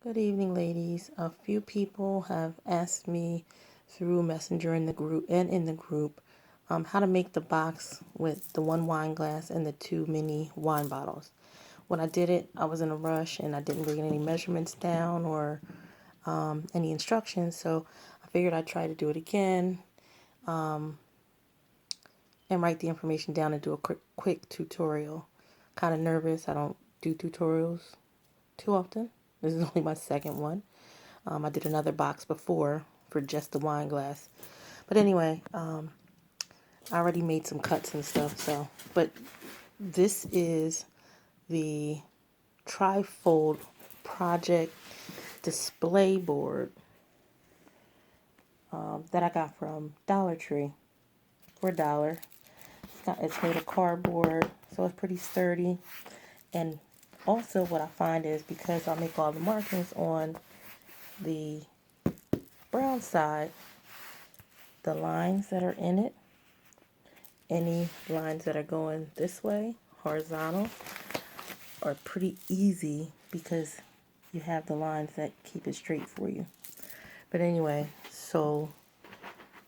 Good evening, ladies. A few people have asked me through Messenger in the group how to make the box with the one wine glass and the two mini wine bottles. When I did it, I was in a rush and I didn't bring any measurements down or any instructions, so I figured I'd try to do it again and write the information down and do a quick tutorial. Kind of nervous. I don't do tutorials too often. This is only my second one. I did another box before for just the wine glass. But anyway, I already made some cuts and stuff. But this is the trifold project display board that I got from Dollar Tree for $1. It's made of cardboard, so it's pretty sturdy. And also what I find is because I make all the markings on the brown side, the lines that are in it, any lines that are going this way, horizontal, are pretty easy because you have the lines that keep it straight for you. But anyway, so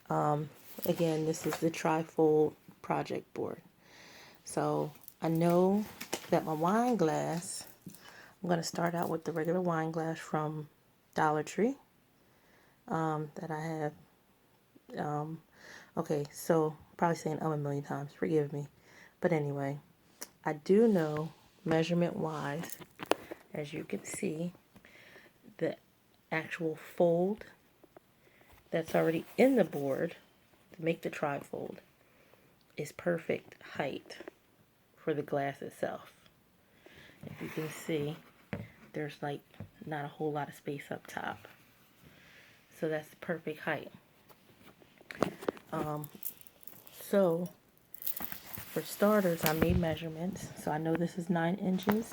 again, this is the trifold project board. So I know that my wine glass, I'm going to start out with the regular wine glass from Dollar Tree that I have. Okay, so probably saying a million times, forgive me. But anyway, I do know measurement wise, as you can see, the actual fold that's already in the board to make the trifold is perfect height for the glass itself. If you can see, there's like not a whole lot of space up top. So that's the perfect height. So for starters, I made measurements. So I know this is 9 inches.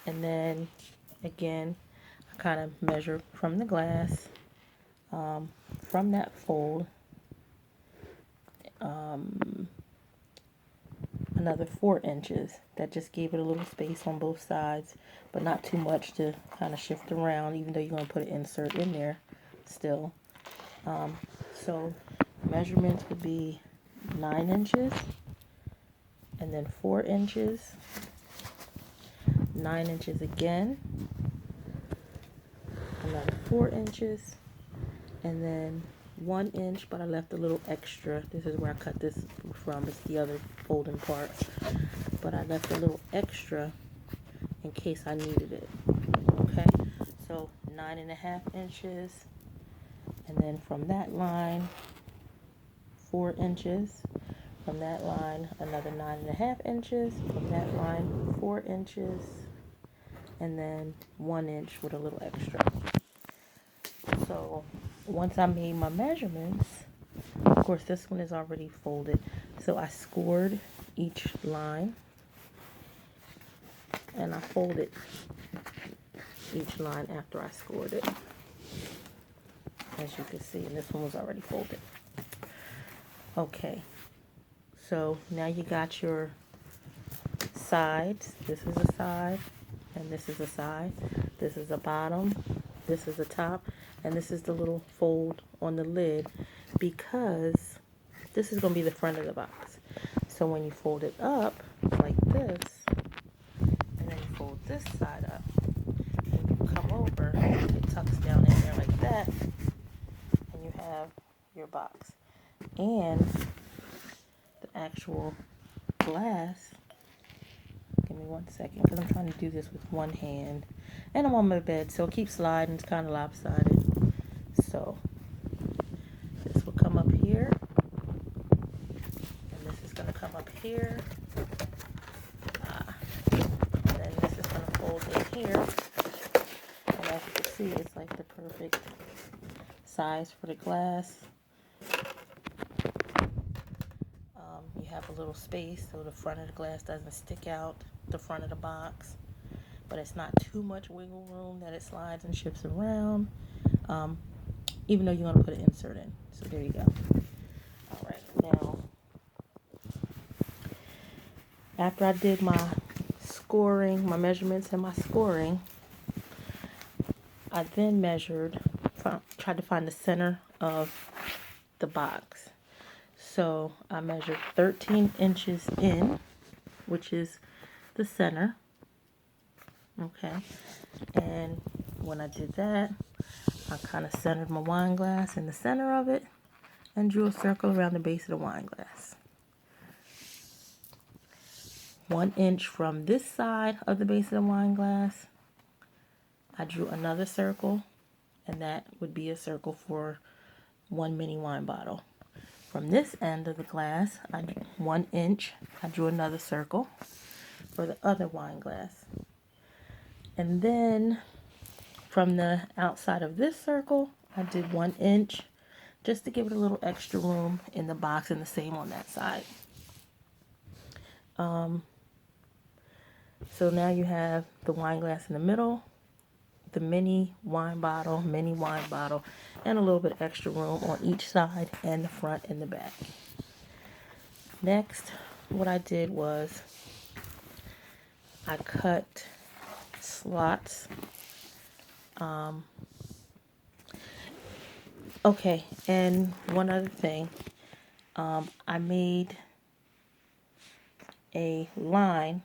And then again, I kind of measure from the glass, from that fold, another 4 inches. That just gave it a little space on both sides, but not too much to kind of shift around, even though you're going to put an insert in there still. So measurements would be 9 inches, and then 4 inches, 9 inches again, another 4 inches, and then 1 inch, but I left a little extra. This is where I cut this from. It's the other folding part, but I left a little extra in case I needed it. Okay, so 9.5 inches, and then from that line, 4 inches. From that line, another 9.5 inches. From that line, 4 inches, and then 1 inch with a little extra. So once I made my measurements, of course this one is already folded, so I scored each line and I folded each line after I scored it, as you can see, and this one was already folded. Okay, so now you got your sides. This is a side and this is a side. This is a bottom, this is a top, and this is the little fold on the lid, because this is going to be the front of the box. So when you fold it up like this, and then you fold this side up, and you come over, it tucks down in there like that, and you have your box. And the actual glass, give me 1 second, because I'm trying to do this with one hand, and I'm on my bed, so it keeps sliding. It's kind of lopsided. So this will come up here, and this is going to come up here, and then this is going to fold in here, and as you can see, it's like the perfect size for the glass. You have a little space so the front of the glass doesn't stick out the front of the box, but it's not too much wiggle room that it slides and shifts around, even though you want to put an insert in. So there you go. All right, now after I did my scoring, my measurements and my scoring, I then tried to find the center of the box. So I measured 13 inches in, which is the center. Okay. And when I did that, I kind of centered my wine glass in the center of it and drew a circle around the base of the wine glass. 1 inch from this side of the base of the wine glass, I drew another circle, and that would be a circle for one mini wine bottle. From this end of the glass, 1 inch, I drew another circle for the other wine glass. And then from the outside of this circle, I did 1 inch just to give it a little extra room in the box, and the same on that side. So now you have the wine glass in the middle, the mini wine bottle, and a little bit extra room on each side and the front and the back. Next, what I did was I cut slots. Okay, and one other thing, I made a line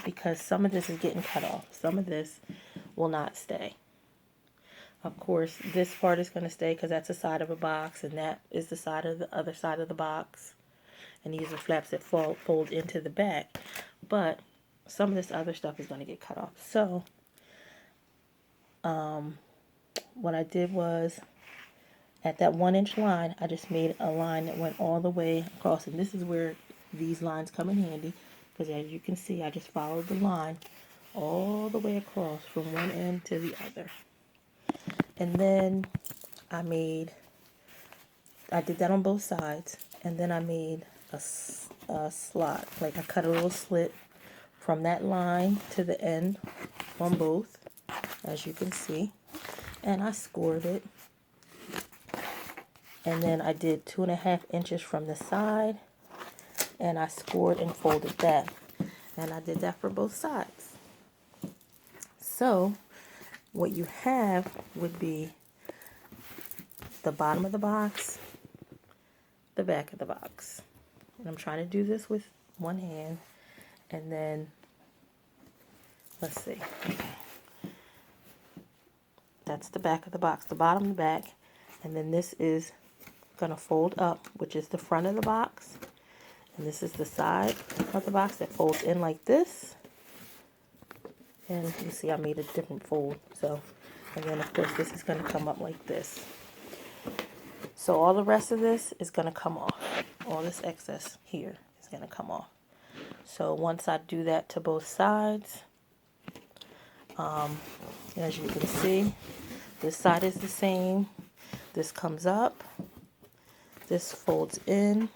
because some of this is getting cut off. Some of this will not stay. Of course, this part is going to stay because that's the side of a box, and that is the side of the other side of the box. And these are flaps that fold into the back. But some of this other stuff is going to get cut off. So, what I did was, at that 1 inch line, I just made a line that went all the way across. And this is where these lines come in handy, because as you can see, I just followed the line all the way across from one end to the other. And then I did that on both sides, and then I made a slot. Like, I cut a little slit from that line to the end on both, as you can see, and I scored it. And then I did 2.5 inches from the side, and I scored and folded that. And I did that for both sides. So what you have would be the bottom of the box, the back of the box. And I'm trying to do this with one hand. And then, let's see. That's the back of the box, the bottom and the back. And then this is going to fold up, which is the front of the box. And this is the side of the box that folds in like this. And you see I made a different fold. So, and then of course this is going to come up like this. So all the rest of this is going to come off. All this excess here is going to come off. So once I do that to both sides, as you can see, this side is the same. This comes up. This folds in.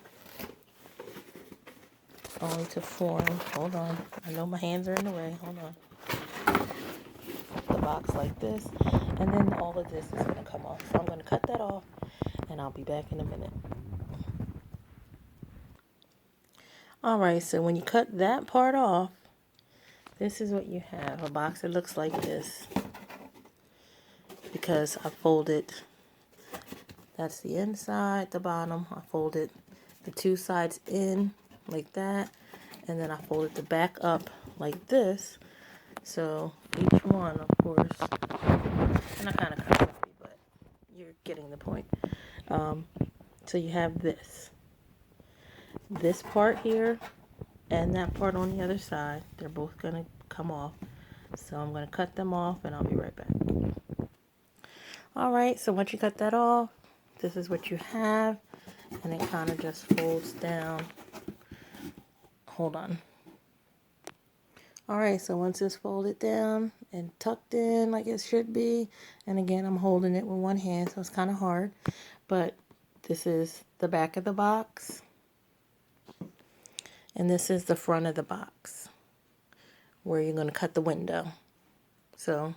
Only to form, hold on, I know my hands are in the way, hold on. The box like this, and then all of this is going to come off. So I'm going to cut that off, and I'll be back in a minute. Alright, so when you cut that part off, this is what you have. A box that looks like this. Because I folded, that's the inside, the bottom. I folded the two sides in like that. And then I folded the back up like this. So each one, of course, and I kind of cut it, but you're getting the point. So you have this part here and that part on the other side. They're both going to come off. So I'm going to cut them off, and I'll be right back. Alright, so once you cut that off, this is what you have. And it kind of just folds down. Hold on. Alright, so once it's folded down and tucked in like it should be, and again, I'm holding it with one hand, so it's kind of hard, but this is the back of the box, and this is the front of the box, where you're going to cut the window. So,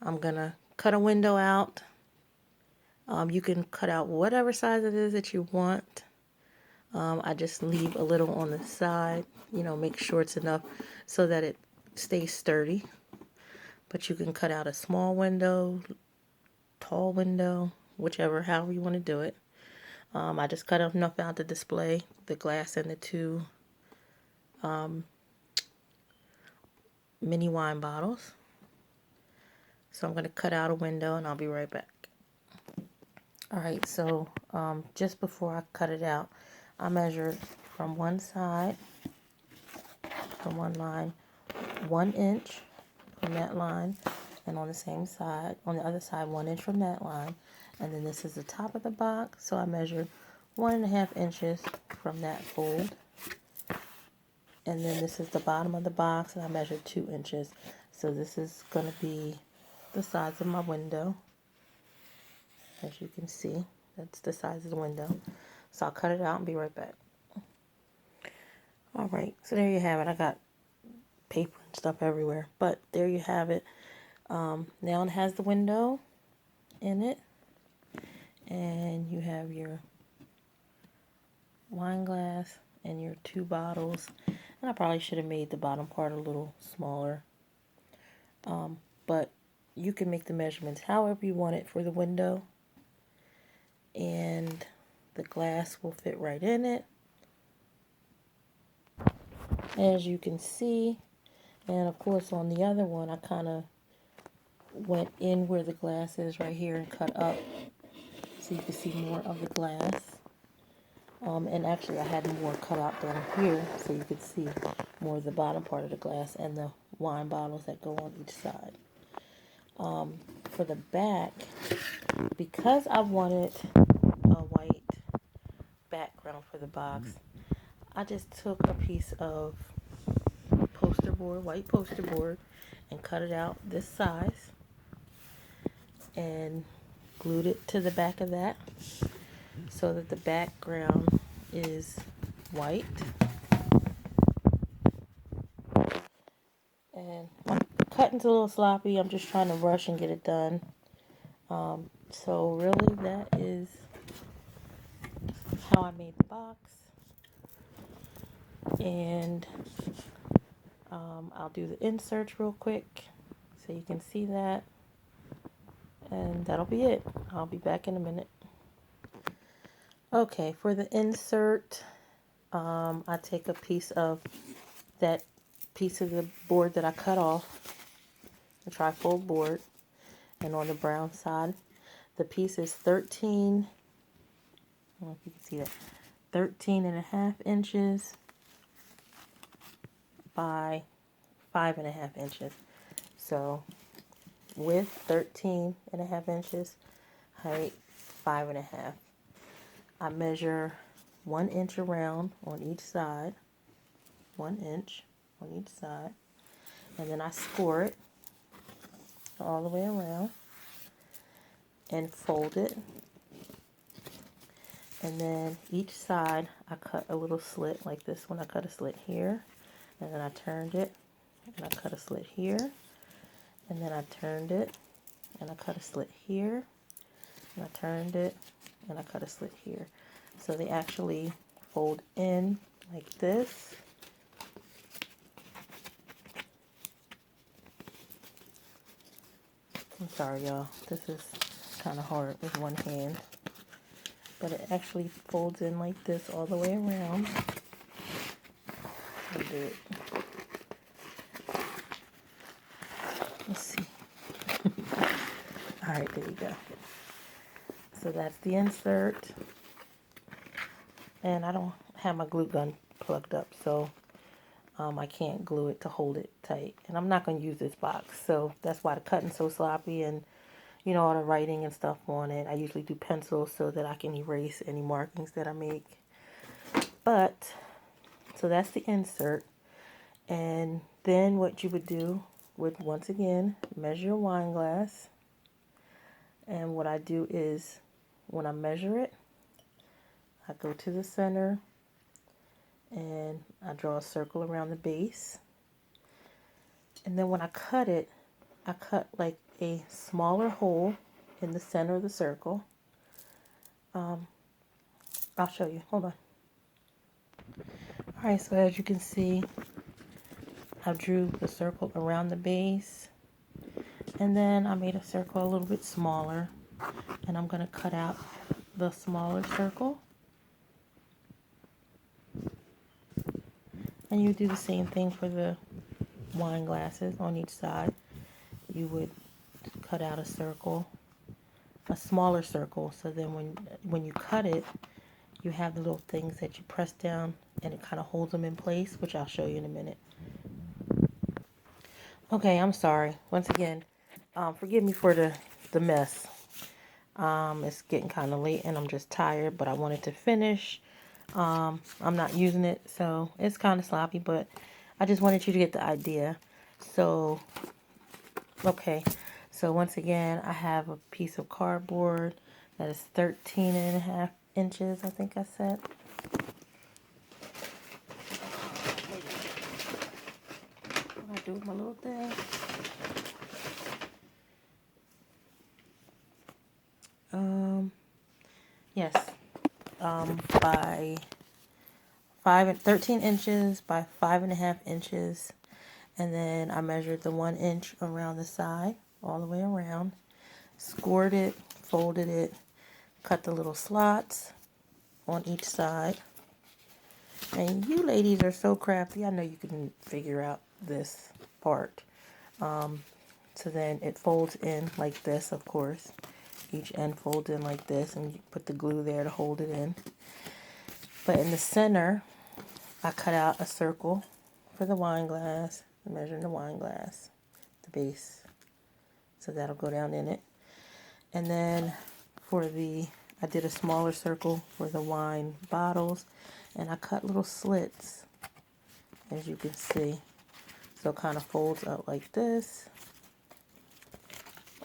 I'm going to cut a window out. You can cut out whatever size it is that you want. I just leave a little on the side, make sure it's enough so that it stays sturdy. but you can cut out a small window, tall window, whichever, however you want to do it. I just cut enough out to display the glass and the two mini wine bottles. So I'm going to cut out a window and I'll be right back. Alright, so just before I cut it out, I measured from one side, from one line, 1 inch from that line, and on the same side, on the other side, 1 inch from that line. And then this is the top of the box, so I measured 1.5 inches from that fold. And then this is the bottom of the box, and I measured 2 inches. So this is going to be the size of my window. As you can see, that's the size of the window. So I'll cut it out and be right back. Alright, so there you have it. I got paper and stuff everywhere, but there you have it. Now it has the window in it, and you have your wine glass and your 2 bottles. And I probably should have made the bottom part a little smaller, but you can make the measurements however you want it for the window, and the glass will fit right in it, as you can see. And of course on the other one I kind of went in where the glass is right here and cut up so you can see more of the glass. And actually I had more cut out down here so you could see more of the bottom part of the glass and the wine bottles that go on each side. For the back, because I wanted a white background for the box, I just took a piece of poster board, white poster board, and cut it out this size and glued it to the back of that so that the background is white. And my cutting's a little sloppy. I'm just trying to rush and get it done. So really that is how I made the box. And I'll do the inserts real quick so you can see that. And that'll be it. I'll be back in a minute. Okay, for the insert, I take a piece of that piece of the board that I cut off, the trifold board, and on the brown side, the piece is 13, I don't know if you can see that, 13.5 inches by 5.5 inches. So width 13.5 inches, height 5.5. I measure 1 inch around on each side, 1 inch on each side, and then I score it all the way around and fold it. And then each side I cut a little slit, like this one I cut a slit here, and then I turned it and I cut a slit here, and then I turned it and I cut a slit here, and I turned it and I cut a slit here. So they actually fold in like this. I'm sorry y'all, this is kind of hard with one hand, but it actually folds in like this all the way around. I'll do it. Let's see. Alright, there you go. So that's the insert. And I don't have my glue gun plugged up, so I can't glue it to hold it tight. And I'm not going to use this box, so that's why the cutting's so sloppy, and you know, all the writing and stuff on it. I usually do pencils so that I can erase any markings that I make. But, so that's the insert. And then what you would do would, once again, measure your wine glass. And what I do is, when I measure it, I go to the center and I draw a circle around the base. And then when I cut it, I cut like a smaller hole in the center of the circle. I'll show you. Hold on. Alright, so as you can see, I drew the circle around the base. And then I made a circle a little bit smaller, and I'm going to cut out the smaller circle. And you do the same thing for the wine glasses on each side. You would cut out a circle, a smaller circle, so then when you cut it, you have the little things that you press down and it kind of holds them in place, which I'll show you in a minute. Okay, I'm sorry. Once again, forgive me for the mess. It's getting kind of late and I'm just tired, but I wanted to finish. I'm not using it, so it's kind of sloppy, but I just wanted you to get the idea. So, okay. So once again, I have a piece of cardboard that is 13.5 inches, I think I said. What do I do with my little thing? Yes. By 13 inches by 5.5 inches. And then I measured the 1 inch around the side, all the way around. Scored it, folded it, cut the little slots on each side. And you ladies are so crafty. I know you can figure out this part. So then it folds in like this, of course. Each end folds in like this, and you put the glue there to hold it in. But in the center, I cut out a circle for the wine glass, measuring the wine glass, the base. So that'll go down in it. And then I did a smaller circle for the wine bottles, and I cut little slits, as you can see. So it kind of folds out like this,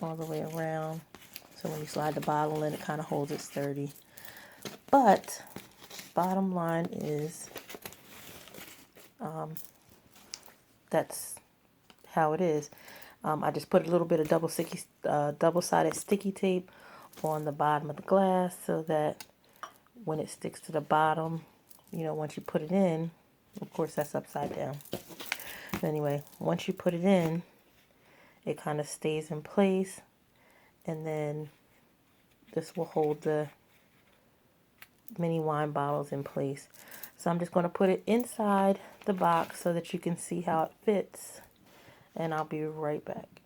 all the way around. So when you slide the bottle in, it kind of holds it sturdy. But bottom line is, that's how it is. I just put a little bit of double-sided sticky tape on the bottom of the glass so that when it sticks to the bottom, once you put it in, of course that's upside down. Anyway, once you put it in, it kind of stays in place, and then this will hold the mini wine bottles in place. So I'm just going to put it inside the box so that you can see how it fits, and I'll be right back.